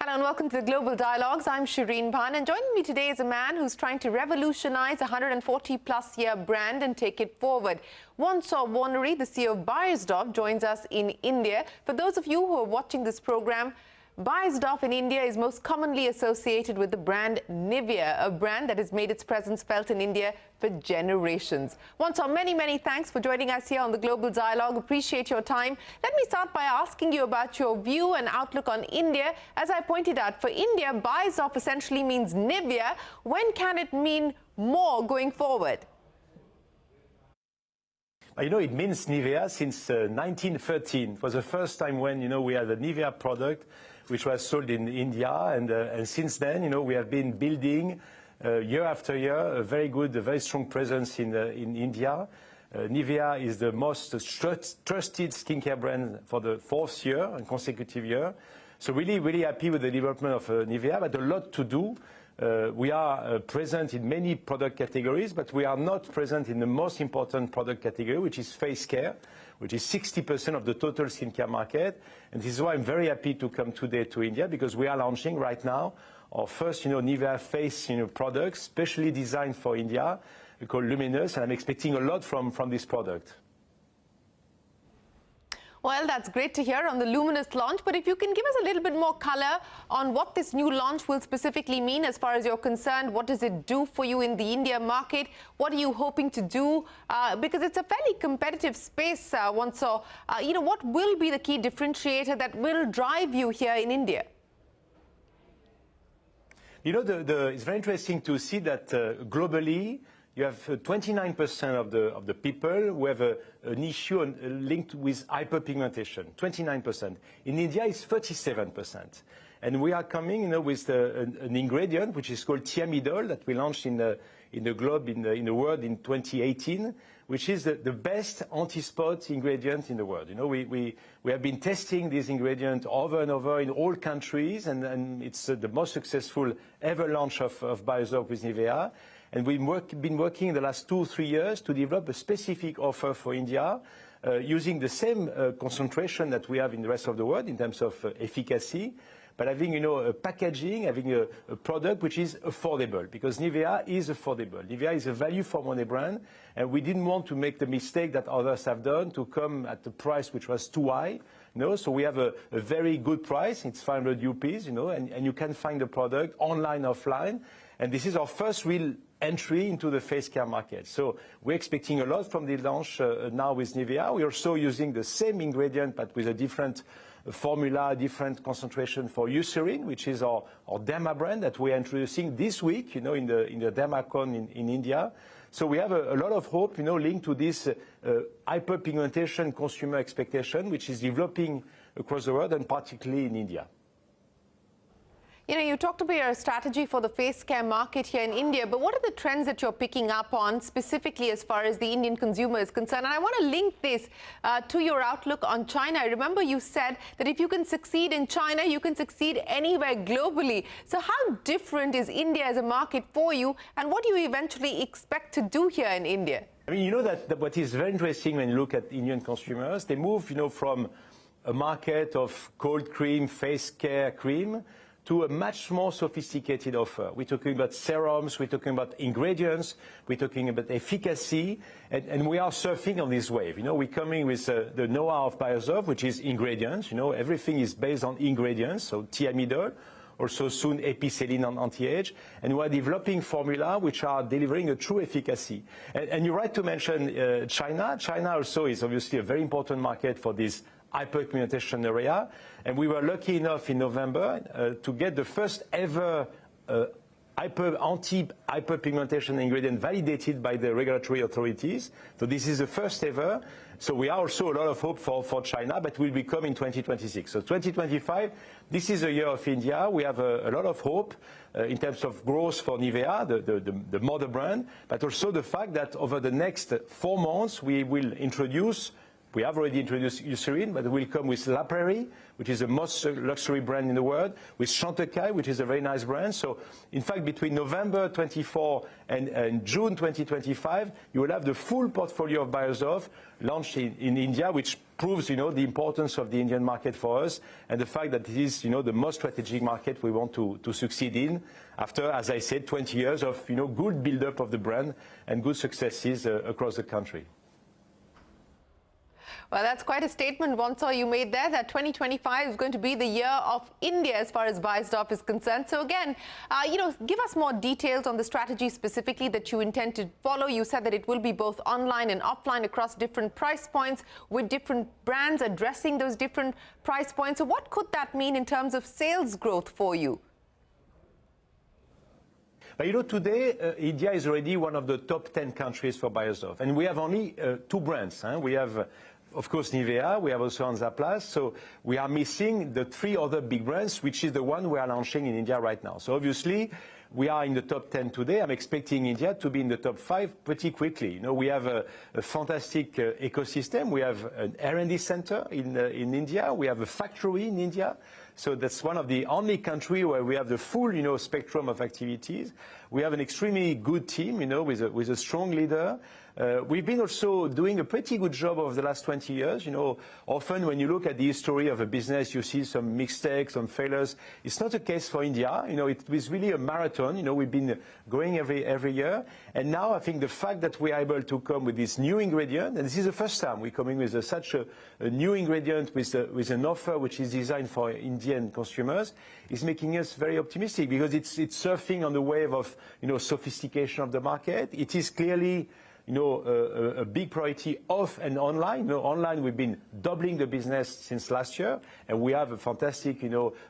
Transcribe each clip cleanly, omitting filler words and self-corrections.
Hello and welcome to the Global Dialogues. I'm Shereen Bhan, and joining me today is a man who's trying to revolutionize a 140-plus-year brand and take it forward. Vincent Warnery, the CEO of Beiersdorf, joins us in India. For those of you who are watching this program, Beiersdorf in India is most commonly associated with the brand Nivea, a brand that has made its presence felt in India for generations. Vincent, many thanks for joining us here on the Global Dialogue. Appreciate your time. Let me start by asking you about your view and outlook on India. As I pointed out, for India, Beiersdorf essentially means Nivea. When can it mean more going forward? You know, it means Nivea since 1913. It was the first time when, we had a Nivea product which was sold in India. And since then, we have been building year after year a very strong presence in India. Nivea is the most trusted skincare brand for the fourth year and consecutive year. So really happy with the development of Nivea, but a lot to do. We are present in many product categories, but we are not present in the most important product category, which is face care, which is 60% of the total skincare market. And this is why I'm very happy to come today to India, because we are launching right now our first, Nivea face, products, specially designed for India, called Luminous, and I'm expecting a lot from this product. Well, that's great to hear on the Luminous launch, but if you can give us a little bit more color on what this new launch will specifically mean as far as you're concerned. What does it do for you in the India market? What are you hoping to do? Because it's a fairly competitive space, Vincent. What will be the key differentiator that will drive you here in India? It's very interesting to see that globally, you have 29% of the people who have an issue linked with hyperpigmentation, 29%. In India, it's 37%. And we are coming with an ingredient which is called thiamidol that we launched in the globe, in the world in 2018, which is the best anti-spot ingredient in the world. We have been testing this ingredient over and over in all countries, and it's the most successful ever launch of Beiersdorf with Nivea. And we've been working in the last 2-3 years to develop a specific offer for India, using the same concentration that we have in the rest of the world in terms of efficacy, but having, a packaging, having a product which is affordable, because Nivea is affordable. Nivea is a value for money brand, and we didn't want to make the mistake that others have done to come at the price which was too high. So we have a very good price. It's 500 rupees, and you can find the product online, offline. And this is our first real entry into the face care market. So we're expecting a lot from the launch now with Nivea. We're also using the same ingredient, but with a different formula, different concentration for Eucerin, which is our Derma brand that we're introducing this week, in the DermaCon in India. So we have a lot of hope, linked to this hyperpigmentation consumer expectation, which is developing across the world and particularly in India. You talked about your strategy for the face care market here in India, but what are the trends that you're picking up on specifically as far as the Indian consumer is concerned? And I want to link this to your outlook on China. I remember you said that if you can succeed in China, you can succeed anywhere globally. So how different is India as a market for you, and what do you eventually expect to do here in India? I mean, that what is very interesting when you look at Indian consumers, they move, from a market of cold cream, face care cream, to a much more sophisticated offer. We're talking about serums, we're talking about ingredients, we're talking about efficacy, and we are surfing on this wave. We're coming with the know-how of Beiersdorf, which is ingredients. Everything is based on ingredients, so thiamidol, also soon epicellin and anti-age, and we're developing formula which are delivering a true efficacy. And you're right to mention China. China also is obviously a very important market for this hyperpigmentation area, and we were lucky enough in November to get the first ever anti-hyperpigmentation ingredient validated by the regulatory authorities. So this is the first ever. So we are also a lot of hope for China, but will become in 2026. So 2025, this is a year of India. We have a lot of hope in terms of growth for Nivea, the mother brand, but also the fact that over the next 4 months, we will introduce We have already introduced Eucerin, but we'll come with La Prairie, which is the most luxury brand in the world, with Chantecaille, which is a very nice brand. So, in fact, between November 24 and June 2025, you will have the full portfolio of Beiersdorf launched in India, which proves, the importance of the Indian market for us and the fact that it is, the most strategic market we want to succeed in after, as I said, 20 years of, good build-up of the brand and good successes across the country. Well, that's quite a statement, Vincent, you made there, that 2025 is going to be the year of India as far as Beiersdorf is concerned. So again, give us more details on the strategy specifically that you intend to follow. You said that it will be both online and offline across different price points with different brands addressing those different price points. So what could that mean in terms of sales growth for you? But today, India is already one of the top 10 countries for Beiersdorf. And we have only 2 brands. We have, of course, Nivea. We have also Hansaplast. So we are missing the 3 other big brands, which is the one we are launching in India right now. So obviously, we are in the top 10 today. I'm expecting India to be in the top 5 pretty quickly. We have a fantastic ecosystem. We have an R&D center in India. We have a factory in India. So that's one of the only countries where we have the full, spectrum of activities. We have an extremely good team, with a strong leader. We've been also doing a pretty good job over the last 20 years. Often when you look at the history of a business, you see some mistakes, some failures. It's not the case for India. It was really a marathon. We've been growing every year. And now I think the fact that we are able to come with this new ingredient, and this is the first time we're coming with such a new ingredient with an offer which is designed for Indian consumers, is making us very optimistic because it's surfing on the wave of, sophistication of the market. It is clearly a big priority off and online. Online, we've been doubling the business since last year, and we have a fantastic,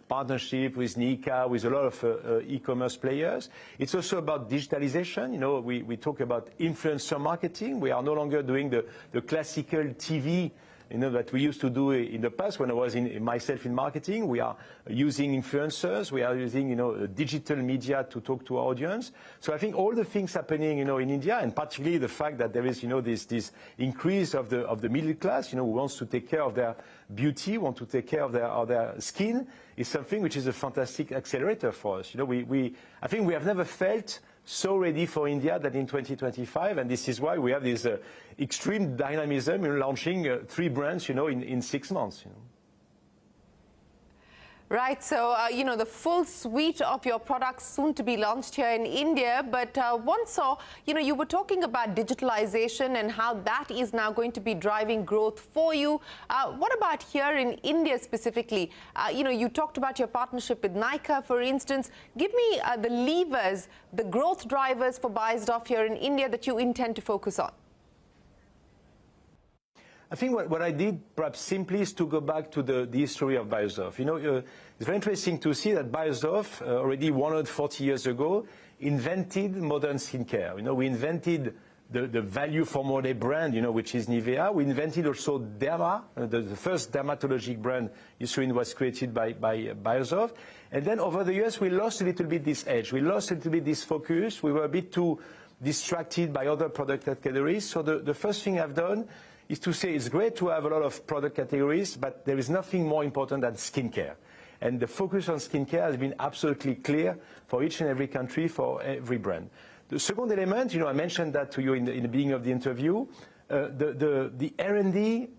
partnership with Nika, with a lot of e-commerce players. It's also about digitalization. We talk about influencer marketing. We are no longer doing the classical TV that we used to do in the past when I was myself in marketing. We are using influencers. We are using, digital media to talk to our audience. So I think all the things happening, in India, and particularly the fact that there is, this increase of the middle class, who wants to take care of their beauty, want to take care of their skin, is something which is a fantastic accelerator for us. I think we have never felt so ready for India that in 2025, and this is why we have this extreme dynamism in launching 3 brands, in 6 months. Right, so, the full suite of your products soon to be launched here in India. But Vincent, you were talking about digitalization and how that is now going to be driving growth for you. What about here in India specifically? You talked about your partnership with Nika, for instance. Give me the levers, the growth drivers for Beiersdorf here in India that you intend to focus on. I think what I did, perhaps simply, is to go back to the history of Beiersdorf. It's very interesting to see that Beiersdorf, already 140 years ago, invented modern skincare. We invented the value for money brand, which is Nivea. We invented also Derma, the first dermatologic brand, Eucerin, was created by Beiersdorf. And then over the years, we lost a little bit this edge. We lost a little bit this focus. We were a bit too distracted by other product categories. So the first thing I've done is to say it's great to have a lot of product categories, but there is nothing more important than skincare. And the focus on skincare has been absolutely clear for each and every country, for every brand. The second element, I mentioned that to you in the beginning of the interview, the R&D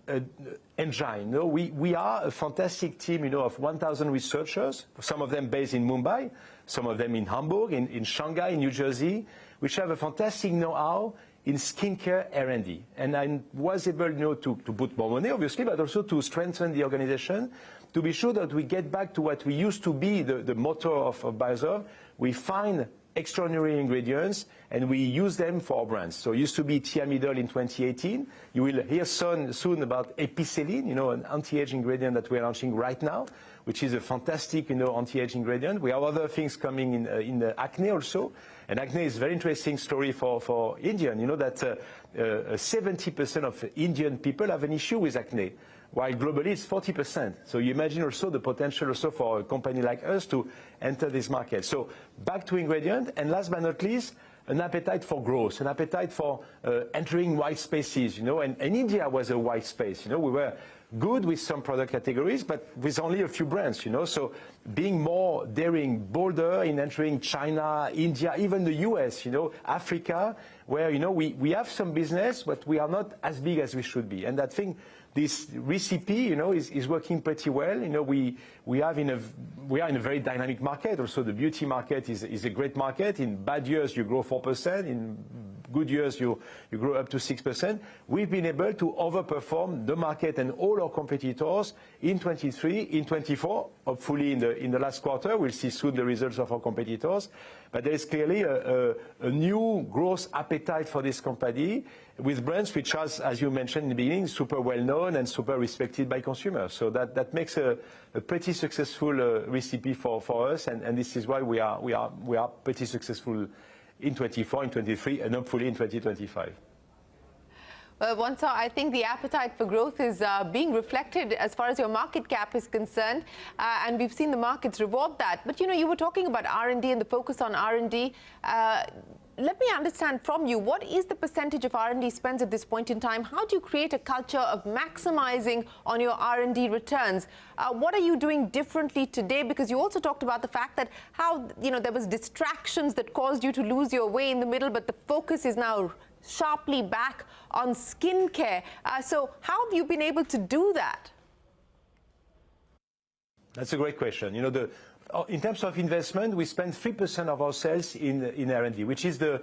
engine. We are a fantastic team, of 1,000 researchers, some of them based in Mumbai, some of them in Hamburg, in Shanghai, in New Jersey, which have a fantastic know-how in skincare R&D. And I was able, to put more money, obviously, but also to strengthen the organization, to be sure that we get back to what we used to be, the motto of Beiersdorf. We find extraordinary ingredients, and we use them for our brands. So it used to be Thiamidol in 2018. You will hear soon about Epicelline, an anti-age ingredient that we're launching right now, which is a fantastic, anti-age ingredient. We have other things coming in acne also. And acne is a very interesting story for Indian. That 70% of Indian people have an issue with acne, while globally it's 40%. So you imagine also the potential also for a company like us to enter this market. So back to ingredient, and last but not least, an appetite for growth, an appetite for entering white spaces, you know, and India was a white space, you know. We were good with some product categories, but with only a few brands, you know. So being more daring, bolder in entering China, India, even the US, you know, Africa, where, you know, we have some business, but we are not as big as we should be. And I think this recipe, you know, is working pretty well. You know, we are in a very dynamic market. Also, the beauty market is a great market. In bad years, you grow 4%. In good years, you grow up to 6%. We've been able to overperform the market and all our competitors in 23, in 24. Hopefully, in the last quarter, we'll see soon the results of our competitors. But there is clearly a new growth appetite for this company, with brands which are, as you mentioned in the beginning, super well known and super respected by consumers. So that makes a pretty successful recipe for us, and this is why we are pretty successful in 24, in 23, and hopefully in 2025. Well, Vincent, I think the appetite for growth is being reflected as far as your market cap is concerned, and we've seen the markets reward that. But, you know, you were talking about R&D and the focus on R&D. Let me understand from you, what is the percentage of R&D spends at this point in time? How do you create a culture of maximizing on your R&D returns? What are you doing differently today? Because you also talked about the fact that how, you know, there was distractions that caused you to lose your way in the middle, but the focus is now sharply back on skincare. So how have you been able to do that? That's a great question. You know, in terms of investment, we spend 3% of our sales in R&D, which is the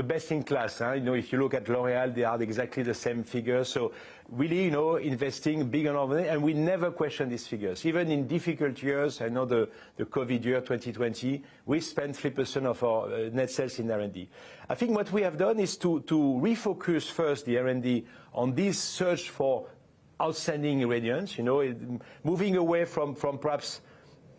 best in class. You know, if you look at L'Oréal, they are exactly the same figures. So really, you know, investing big on money, and we never question these figures. Even in difficult years, I know the COVID year 2020, we spent 3% of our net sales in R&D. I think what we have done is to refocus first the R&D on this search for outstanding ingredients. You know, moving away from perhaps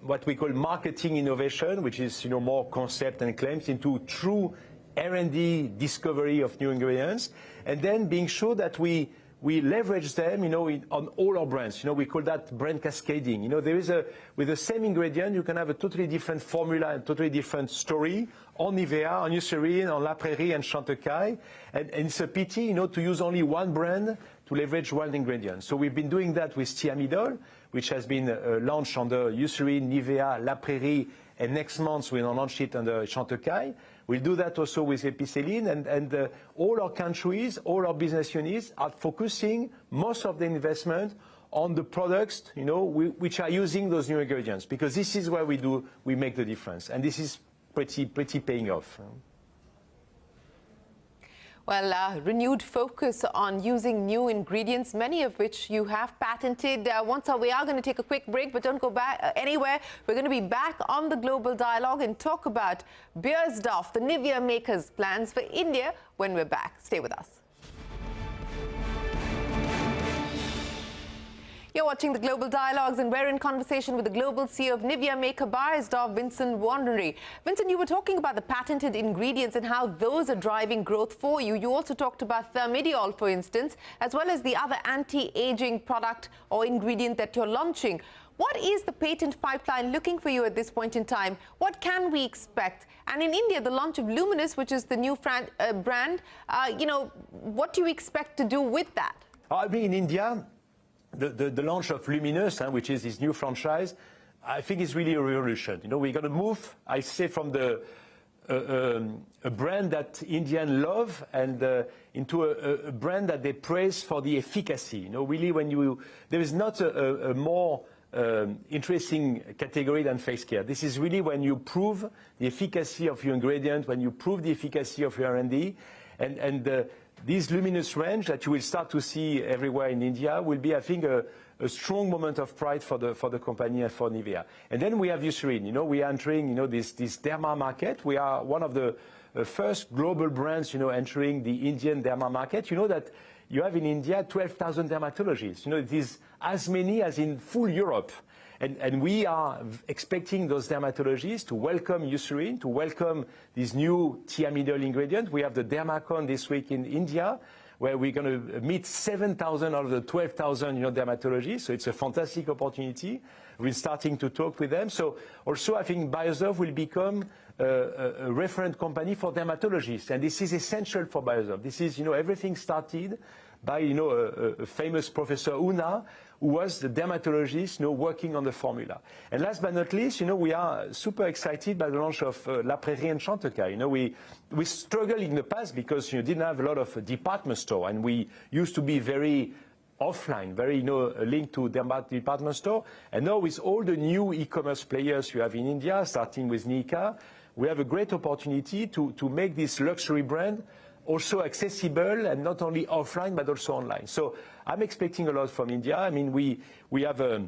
what we call marketing innovation, which is, you know, more concept and claims, into true R&D discovery of new ingredients, and then being sure that we leverage them, you know, on all our brands. You know, we call that brand cascading. You know, there is with the same ingredient, you can have a totally different formula and totally different story on Nivea, on Eucerin, on La Prairie and Chantecaille. And it's a pity, you know, to use only one brand to leverage one ingredient. So we've been doing that with Thiamidol, which has been launched under Eucerin, Nivea, La Prairie, and next month we'll launch it under Chantecaille. We'll do that also with Epicelline, and all our countries, all our business units are focusing most of the investment on the products, you know, which are using those new ingredients, because this is where we make the difference, and this is pretty paying off. Well, renewed focus on using new ingredients, many of which you have patented. Once we are going to take a quick break, but don't go back anywhere. We're going to be back on the Global Dialogue and talk about Beiersdorf, the Nivea makers' plans for India when we're back. Stay with us. You're watching the Global Dialogues, and we're in conversation with the global CEO of Nivea-maker Beiersdorf, Vincent Warnery. Vincent, you were talking about the patented ingredients and how those are driving growth for you. You also talked about Thermidiol, for instance, as well as the other anti-aging product or ingredient that you're launching. What is the patent pipeline looking for you at this point in time? What can we expect? And in India, the launch of Luminous, which is the new brand, you know, what do you expect to do with that? I mean, in India, the launch of Luminous, which is this new franchise, I think is really a revolution. You know, we're going to move, I say, from a brand that Indians love and into a brand that they praise for the efficacy. You know, really, there is not a more interesting category than face care. This is really when you prove the efficacy of your ingredient, when you prove the efficacy of your R&D, and this Luminous range that you will start to see everywhere in India will be, I think, a strong moment of pride for the company and for Nivea. And then we have Eucerin. You know, we are entering, you know, this derma market. We are one of the first global brands, you know, entering the Indian derma market. You know that you have in India 12,000 dermatologists. You know, it is as many as in full Europe. And we are expecting those dermatologists to welcome Eucerin, to welcome this new Thiamidol ingredient. We have the DermaCon this week in India, where we're going to meet 7,000 out of the 12,000, dermatologists. So it's a fantastic opportunity. We're starting to talk with them. So also, I think Beiersdorf will become a referent company for dermatologists, and this is essential for Beiersdorf. This is, everything started by, a famous Professor Una, who was the dermatologist, working on the formula. And last but not least, we are super excited by the launch of La Prairie and Chantecaille. We struggled in the past because you didn't have a lot of department store, and we used to be very offline, very linked to department store. And now with all the new e-commerce players you have in India, starting with Nykaa, we have a great opportunity to make this luxury brand also accessible, and not only offline but also online. So I'm expecting a lot from India. I mean, we have a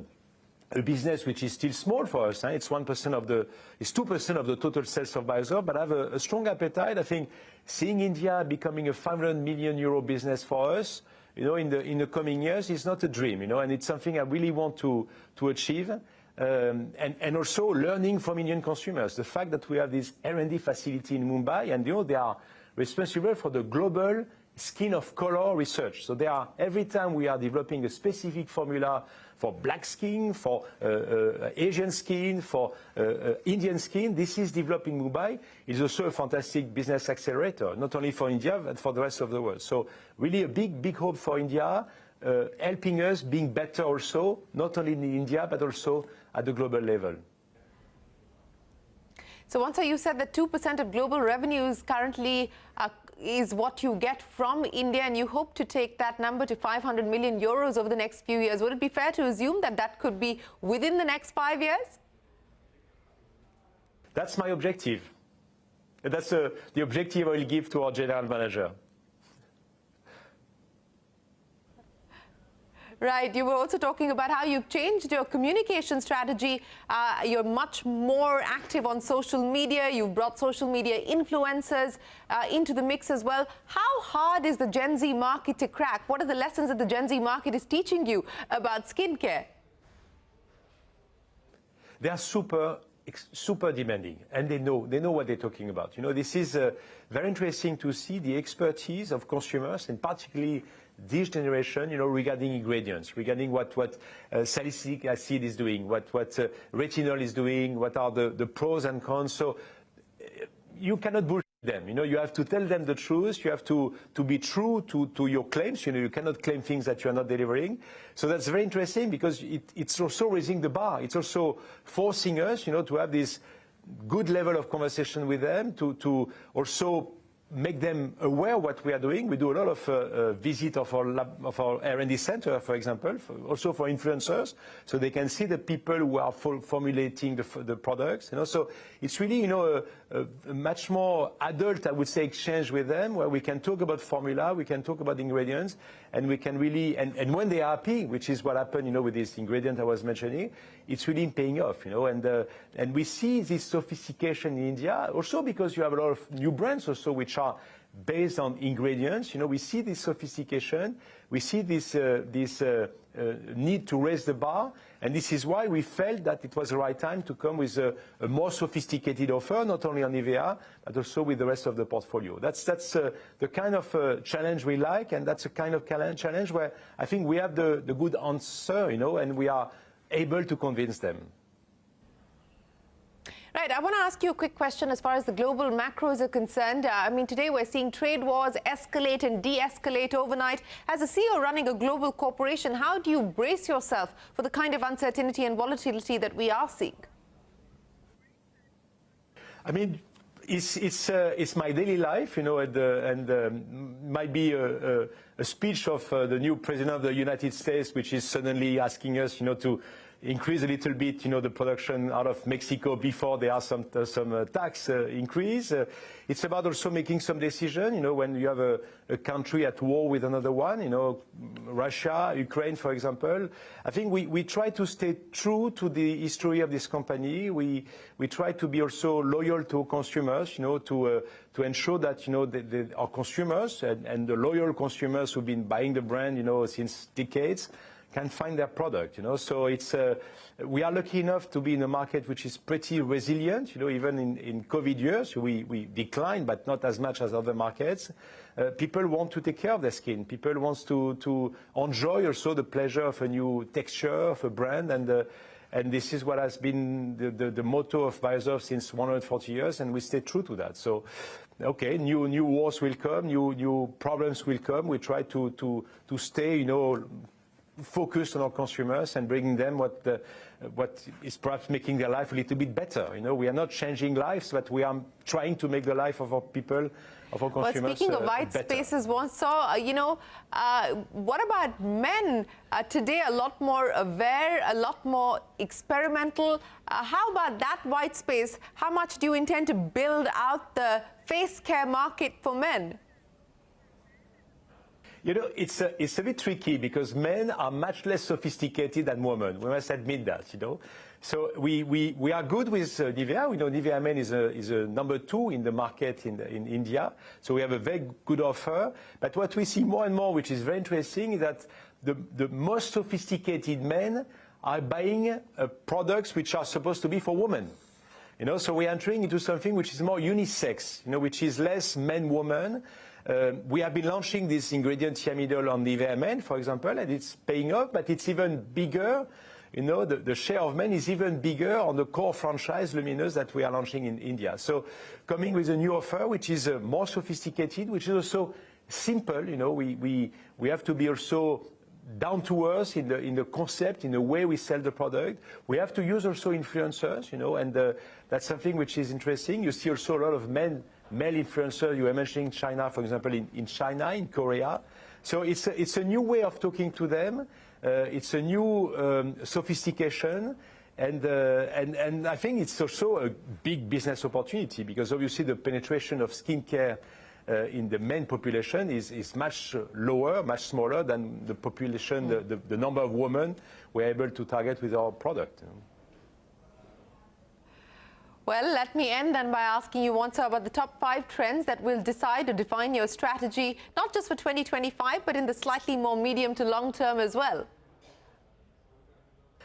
business which is still small for us. It's 2% of the total sales of Beiersdorf, but I have a strong appetite. I think seeing India becoming a 500 million euro business for us, in the coming years, is not a dream, and it's something I really want to achieve. And also learning from Indian consumers. The fact that we have this R&D facility in Mumbai, and they are responsible for the global skin of color research. So every time we are developing a specific formula for black skin, for Asian skin, for Indian skin, this is developed in Mumbai. It's also a fantastic business accelerator, not only for India, but for the rest of the world. So really a big hope for India, helping us being better also, not only in India, but also at the global level. So once you said that 2% of global revenues currently is what you get from India, and you hope to take that number to 500 million euros over the next few years. Would it be fair to assume that that could be within the next 5 years? That's my objective. That's the objective I will give to our general manager. Right. You were also talking about how you've changed your communication strategy. You're much more active on social media. You've brought social media influencers into the mix as well. How hard is the Gen Z market to crack? What are the lessons that the Gen Z market is teaching you about skincare? They are super demanding, and they know what they're talking about. This is very interesting to see the expertise of consumers, and particularly this generation, regarding ingredients, regarding what salicylic acid is doing, what retinol is doing, what are the pros and cons. So you cannot bullshit them. You have to tell them the truth. You have to be true to your claims. You cannot claim things that you are not delivering. So that's very interesting, because it's also raising the bar. It's also forcing us, to have this good level of conversation with them, to also make them aware what we are doing. We do a lot of visit of our R&D center, for example, also for influencers, so they can see the people who are formulating the products. So it's really, a much more adult, I would say, exchange with them, where we can talk about formula, we can talk about ingredients, and we can really, and when they are happy, which is what happened, with this ingredient I was mentioning, it's really paying off, and we see this sophistication in India also, because you have a lot of new brands also which are based on ingredients. We see this sophistication, we see this need to raise the bar, and this is why we felt that it was the right time to come with a more sophisticated offer, not only on Nivea, but also with the rest of the portfolio. That's the kind of challenge we like, and that's a kind of challenge where I think we have the good answer, and we are able to convince them. Right. I want to ask you a quick question as far as the global macros are concerned. Today we're seeing trade wars escalate and de-escalate overnight. As a CEO running a global corporation, how do you brace yourself for the kind of uncertainty and volatility that we are seeing? It's my daily life, and might be a speech of the new president of the United States, which is suddenly asking us, to increase a little bit, the production out of Mexico before there are some tax increase. It's about also making some decision, when you have a country at war with another one, Russia, Ukraine, for example. I think we try to stay true to the history of this company. We try to be also loyal to consumers, to ensure that our consumers and the loyal consumers who've been buying the brand, since decades, can find their product, So it's we are lucky enough to be in a market which is pretty resilient, even in COVID years. We declined, but not as much as other markets. People want to take care of their skin. People want to enjoy also the pleasure of a new texture, of a brand, and this is what has been the motto of Beiersdorf since 140 years, and we stay true to that. So, okay, new wars will come, new problems will come. We try to stay, focused on our consumers and bringing them what is perhaps making their life a little bit better. We are not changing lives, but we are trying to make the life of our people, of our consumers, well, speaking of white better. spaces, what about men? Today, a lot more aware, a lot more experimental. How about that white space? How much do you intend to build out the face care market for men? It's a bit tricky because men are much less sophisticated than women. We must admit that, So we are good with Nivea. We know Nivea Men is a number 2 in the market in India. So we have a very good offer. But what we see more and more, which is very interesting, is that the most sophisticated men are buying products which are supposed to be for women. So we're entering into something which is more unisex, which is less men-woman. We have been launching this ingredient Thiamidol on Nivea Men, for example, and it's paying off, but it's even bigger. The share of men is even bigger on the core franchise Luminous that we are launching in India. So coming with a new offer, which is more sophisticated, which is also simple. We have to be also down to earth in the concept, in the way we sell the product. We have to use also influencers, and that's something which is interesting. You see also a lot of male influencers. You were mentioning China, for example, in China, in Korea. So it's a new way of talking to them. It's a new sophistication, and I think it's also a big business opportunity because obviously the penetration of skincare in the men population is much lower, much smaller than the population, the number of women we're able to target with our product. Well, let me end then by asking you once about the top 5 trends that will decide or define your strategy, not just for 2025, but in the slightly more medium to long term as well.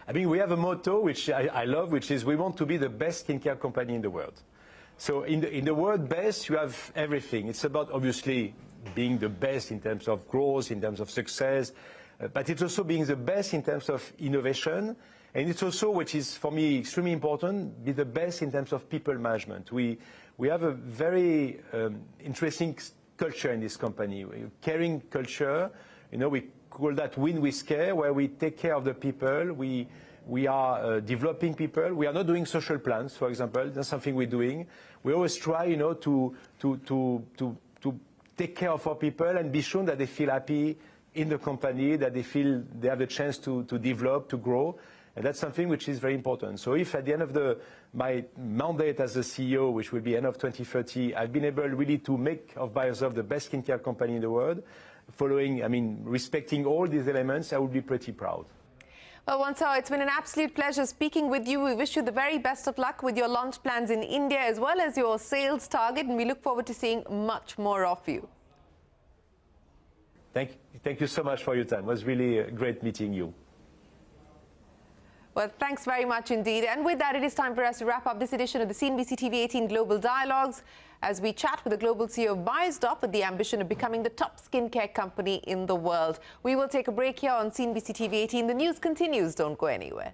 I mean, we have a motto which I love, which is we want to be the best skincare company in the world. So in the word best, you have everything. It's about obviously being the best in terms of growth, in terms of success, but it's also being the best in terms of innovation. And it's also, which is for me extremely important, be the best in terms of people management. We have a very interesting culture in this company, caring culture. We call that win with care, where we take care of the people. We are developing people. We are not doing social plans, for example. That's something we're doing. We always try, to take care of our people and be sure that they feel happy in the company, that they feel they have the chance to develop, to grow. And that's something which is very important. So if at the end of my mandate as a CEO, which will be end of 2030, I've been able really to make of Beiersdorf the best skincare company in the world, respecting all these elements, I would be pretty proud. Well, Vincent, it's been an absolute pleasure speaking with you. We wish you the very best of luck with your launch plans in India as well as your sales target, and we look forward to seeing much more of you. Thank you so much for your time. It was really great meeting you. Well, thanks very much indeed. And with that, it is time for us to wrap up this edition of the CNBC-TV18 Global Dialogues as we chat with the global CEO of Beiersdorf with the ambition of becoming the top skincare company in the world. We will take a break here on CNBC-TV18. The news continues. Don't go anywhere.